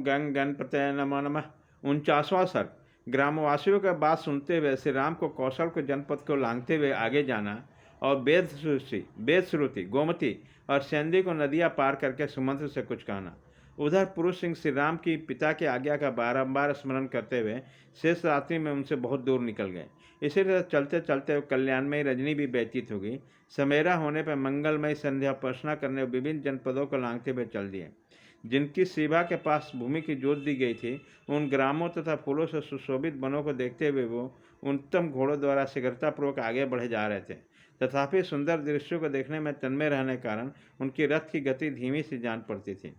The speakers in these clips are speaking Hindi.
गंग गणपतये नमो नमः। 49वां सर्ग। ग्रामवासियों का बात सुनते हुए श्री राम को कौशल के जनपद को लांघते हुए आगे जाना और वेद श्रुति गोमती और सेंधी को नदियां पार करके सुमंत्र से कुछ कहना। उधर पुरुष सिंह श्री राम की पिता की आज्ञा का बारंबार स्मरण करते हुए शेष रात्रि में उनसे बहुत दूर निकल गए। इसी तरह चलते चलते कल्याणमयी रजनी भी व्यतीत हो गई। समेरा होने पर मंगलमयी संध्या उपासना करने विभिन्न जनपदों को लांघते हुए चल दिए। जिनकी शिवा के पास भूमि की जोत दी गई थी, उन ग्रामों तथा फूलों से सुशोभित वनों को देखते हुए वो उत्तम घोड़ों द्वारा शीघ्रतापूर्वक आगे बढ़े जा रहे थे। तथापि सुंदर दृश्यों को देखने में तन्मय रहने के कारण उनकी रथ की गति धीमी सी जान पड़ती थी।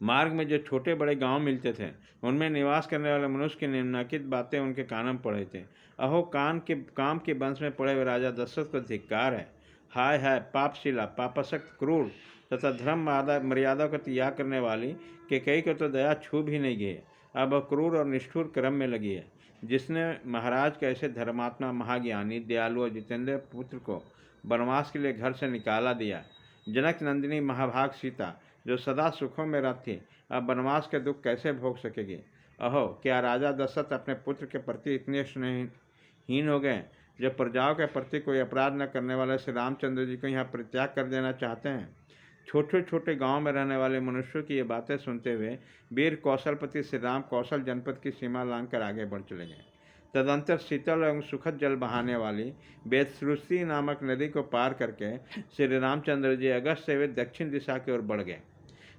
मार्ग में जो छोटे बड़े गांव मिलते थे, उनमें निवास करने वाले मनुष्य की निम्नलिखित बातें उनके कान में पड़े थे। अहो काम के वंश में पड़े हुए राजा दशरथ को धिक्कार है। हाय हाय पापशिला, पापासक्त, क्रूर तथा धर्म मर्यादा को त्याग करने वाली कैकेयी को तो दया छू भी नहीं गई, अब वह क्रूर और निष्ठुर क्रम में लगी है। जिसने महाराज कैसे धर्मात्मा, महाज्ञानी, दयालु और जितेंद्र पुत्र को वनवास के लिए घर से निकाला दिया। जनक नंदिनी महाभाग सीता जो सदा सुखों में रहती, अब वनवास के दुख कैसे भोग सकेगी। अहो क्या राजा दशरथ अपने पुत्र के प्रति इतने स्नेहहीन हो गए, जब प्रजाओं के प्रति कोई अपराध न करने वाले श्री रामचंद्र जी को यहाँ परित्याग कर देना चाहते हैं। छोटे छोटे गांव में रहने वाले मनुष्यों की ये बातें सुनते हुए वीर कौशलपति श्री राम कौशल जनपद की सीमा लांघकर आगे बढ़ चले गए। तदंतर शीतल एवं सुखद जल बहाने वाली वेदश्रुति नामक नदी को पार करके श्री रामचंद्र जी अगस्त से वे दक्षिण दिशा की ओर बढ़ गए।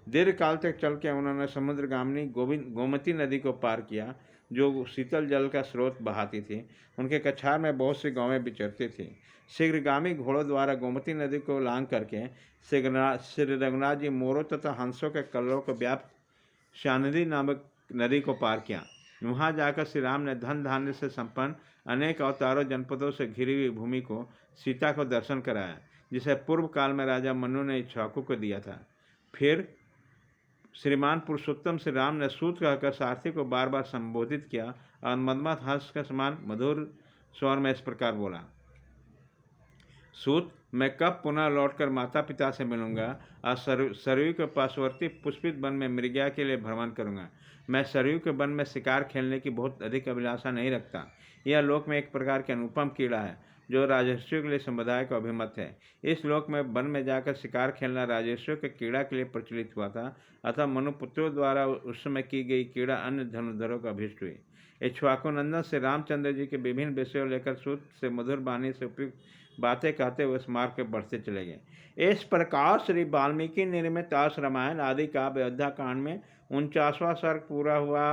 दीर्घ काल तक चल के उन्होंने समुद्रगामिनी गोमती नदी को पार किया, जो शीतल जल का स्रोत बहाती थी। उनके कछार में बहुत सी गांवें विचरती थी। शीघ्रगामी घोड़ों द्वारा गोमती नदी को लांघ करके श्री रघुनाथ जी मोरों तथा हंसों के कल्लों को व्याप्त शानदी नामक नदी को पार किया। वहाँ जाकर श्री राम ने धन धान्य से संपन्न अनेक अवतारों जनपदों से घिरी हुई भूमि को सीता को दर्शन कराया, जिसे पूर्व काल में राजा मनु ने इक्ष्वाकु को दिया था। फिर श्रीमान पुरुषोत्तम श्री राम ने सूत कहकर सारथी को बार बार संबोधित किया और मदमद हंस के समान मधुर स्वर में इस प्रकार बोला। सूत, मैं कब पुनः लौटकर माता पिता से मिलूंगा और सरयू के पार्श्ववर्ती पुष्पित वन में मृगया के लिए भ्रमण करूंगा। मैं सरयू के वन में शिकार खेलने की बहुत अधिक अभिलाषा नहीं रखता। यह लोक में एक प्रकार के अनुपम कीड़ा है जो राजर्षियों के लिए समुदाय का अभिमत है। इस लोक में वन में जाकर शिकार खेलना राजर्षियों के कीड़ा के लिए प्रचलित हुआ था, अतः मनुपुत्रों द्वारा उस समय की गई कीड़ा अन्य धनुर्धरों का अभिष्ट हुई। इक्ष्वाकुनंदन से रामचंद्र जी के विभिन्न विषयों लेकर सूत से मधुर वाणी से उपयुक्त बातें कहते हुए उस मार्ग पर बढ़ते चले गए। इस प्रकार श्री वाल्मीकि निर्मित आस रामायण आदि काव्य अयोध्या कांड में 49वां सर्ग पूरा हुआ।